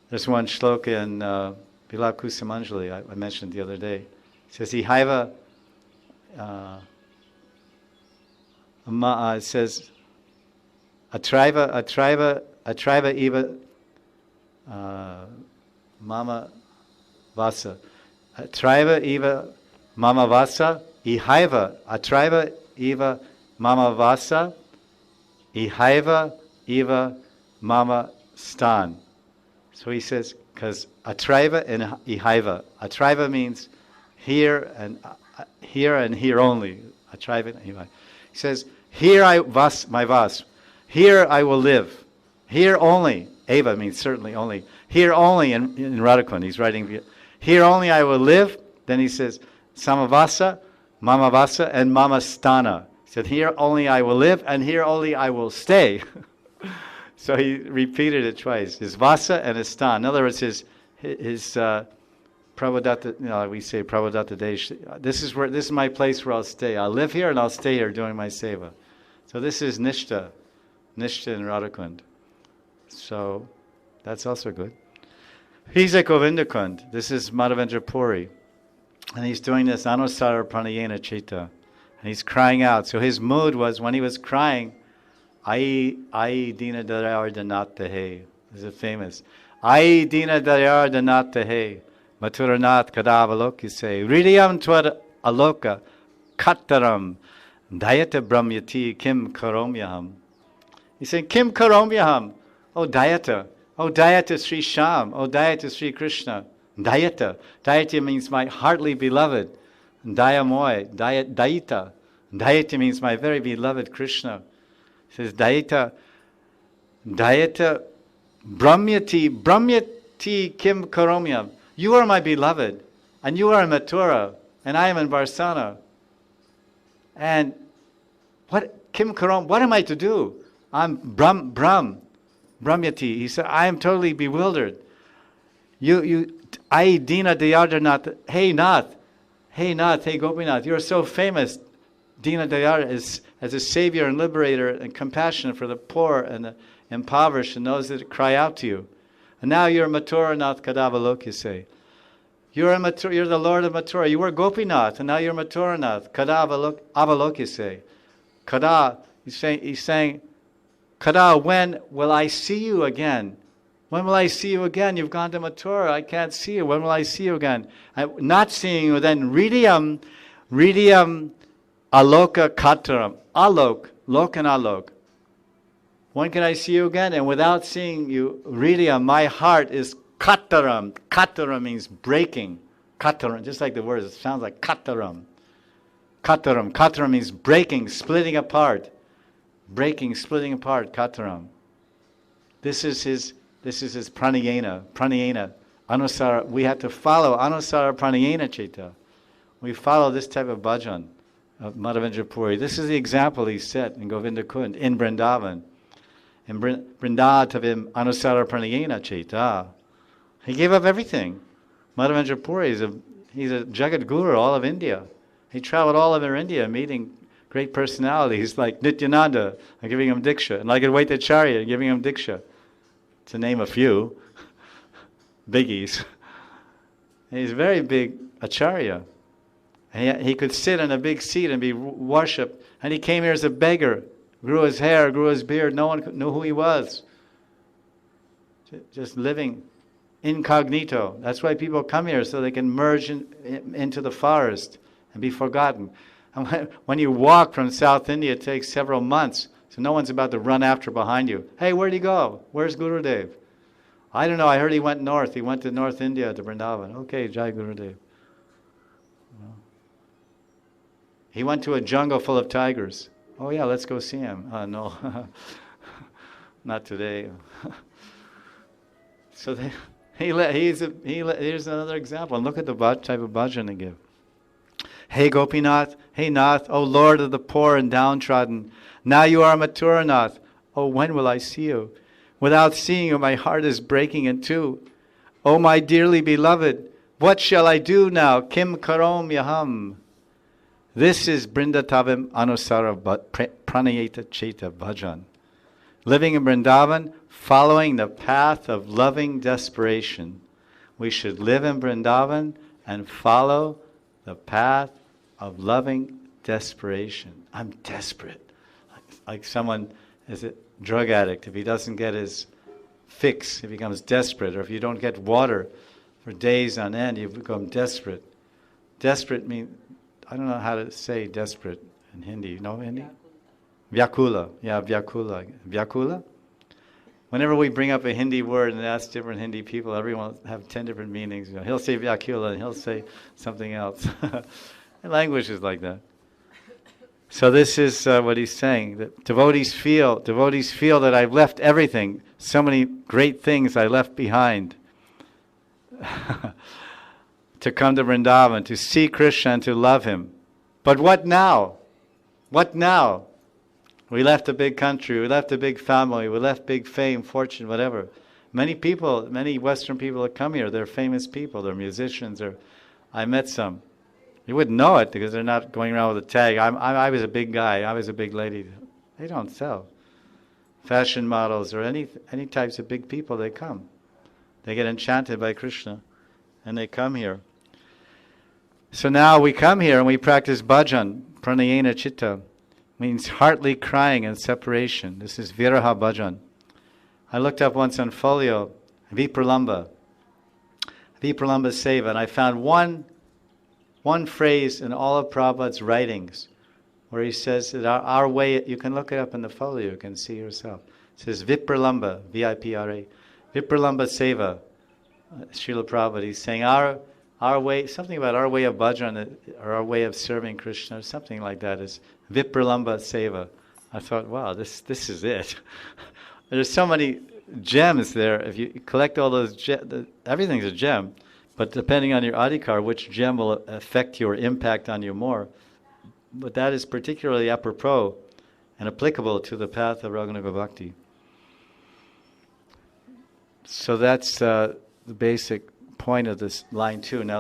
There's one shloka in Vilap Kusumanjali I mentioned the other day. It says, Ihaiva, it says, Atraiva eva mama vasa. Atraiva eva mama vasa. Ihaiva. Atraiva eva mama vasa. Ihaiva eva mama stan. So he says, because atraiva and ihaiva. Atraiva means here and here only. Atraiva and ihaiva. He says, here I vas, my vas. Here I will live. Here only. Eva means certainly only. Here only in Radhakund. He's writing, here only I will live. Then he says, samavasa, mamavasa, and mamastana. He said, here only I will live, and here only I will stay. So he repeated it twice. His vasa and his stan. In other words, his Prabhudatta, we say Prabhudatta Desh. This is my place where I'll stay. I'll live here and I'll stay here doing my seva. So this is Nishta in Radhakund. So that's also good. He's at Govindakund. This is Madhavendra Puri. And he's doing this Anusara Pranayena Chitta. And he's crying out. So his mood was, when he was crying, Ai Dina Dayar Danata He. This is famous. Ai Dina Dayar Danata He. Maturanath Kadavalok say. Ridiyam Twad Aloka Kattaram Dayata Brahmyati Kim Karomyaham. He's saying, Kim Karomyaham. Oh Dayata. Oh Dayata Sri Sham. Oh Dayata Sri Krishna. Dayata. Dayata means my heartily beloved. Dayamoy. Dayita. Dayata means my very beloved Krishna. He says, Dayata. Dayata Brahmyati Kim Karomyam. You are my beloved. And you are in Mathura. And I am in Varsana. And what Kim Karam, what am I to do? I'm Brahmyati. He said, I am totally bewildered. I Dina Dayarnath. Hey Nath, hey Gopinath, you're so famous. Dina Dayar is as a savior and liberator and compassionate for the poor and the impoverished and those that cry out to you. And now you're Mathura Nath Kadavalok, you say. You're the Lord of Mathura. You were Gopinath, and now you're Mathura Nath. Kadavalok, you say. Kada, he's saying, Kada, when will I see you again? When will I see you again? You've gone to Mathura. I can't see you. When will I see you again? Not seeing you, then Ridiyam Aloka Kataram. Alok, Lok and Alok. When can I see you again? And without seeing you, Ridiyam, my heart is Kataram. Kataram means breaking. Kataram, just like the word, it sounds like Kataram. Kataram. Kataram means breaking, splitting apart. Breaking, splitting apart, Kataram. This is his pranayena. Pranayena. Anusara. We have to follow Anusara Pranayena Chitta. We follow this type of bhajan of Madhavendra Puri. This is the example he set in Govindakund, in Vrindavan. In Vrindavim Anusara Pranayena Chitta. He gave up everything. Madhavendra Puri he's a Jagat Guru all of India. He traveled all over India meeting great personalities like Nityananda and giving him diksha, and like Advaitacharya giving him diksha, to name a few biggies. And he's a very big acharya. And he could sit on a big seat and be worshipped. And he came here as a beggar, grew his hair, grew his beard. No one knew who he was. Just living incognito. That's why people come here, so they can merge into the forest and be forgotten. And when you walk from South India, it takes several months, so no one's about to run after behind you. Hey, where'd he go? Where's Gurudev? I don't know, I heard he went north. He went to North India, to Vrindavan. Okay, Jai Gurudev. He went to a jungle full of tigers. Oh yeah, let's go see him. No, not today. So here's another example. And look at the type of bhajan they give. Hey Gopinath, hey Nath, O Lord of the poor and downtrodden, now you are Mathura Nath. Oh, when will I see you? Without seeing you, my heart is breaking in two. Oh, my dearly beloved, what shall I do now? Kim karom yaham. This is Brindatavim Anusara Pranayeta Cheta Bhajan. Living in Vrindavan, following the path of loving desperation. We should live in Vrindavan and follow the path of loving desperation. I'm desperate. Like someone is a drug addict. If he doesn't get his fix, he becomes desperate. Or if you don't get water for days on end, you become desperate. Desperate means, I don't know how to say desperate in Hindi. You know Hindi? Vyakula. Yeah, vyakula. Vyakula? Whenever we bring up a Hindi word and ask different Hindi people, everyone will have 10 different meanings. You know, he'll say vyakula and he'll say something else. Language is like that. So this is what he's saying. That devotees feel that I've left everything. So many great things I left behind to come to Vrindavan, to see Krishna and to love him. But what now? What now? We left a big country, we left a big family, we left big fame, fortune, whatever. Many people, many Western people that come here, they're famous people, they're musicians, I met some. You wouldn't know it because they're not going around with a tag. I was a big guy, I was a big lady. They don't sell. Fashion models or any types of big people, they come. They get enchanted by Krishna and they come here. So now we come here and we practice bhajan, pranayena chitta. Means heartily crying in separation. This is Viraha Bhajan. I looked up once on folio, Vipralamba Seva, and I found one phrase in all of Prabhupada's writings where he says that our way, you can look it up in the folio, you can see yourself. It says Vipralamba, V-I-P-R-A, Vipralamba Seva, Srila Prabhupada. He's saying our way, something about our way of bhajan, or our way of serving Krishna, or something like that is Vipralamba Seva. I thought, wow, this is it. There's so many gems there. If you collect all those gems, everything's a gem, but depending on your adhikar, which gem will affect your impact on you more. But that is particularly apropos and applicable to the path of Raghunaga Bhakti. So that's the basic point of this line 2. Now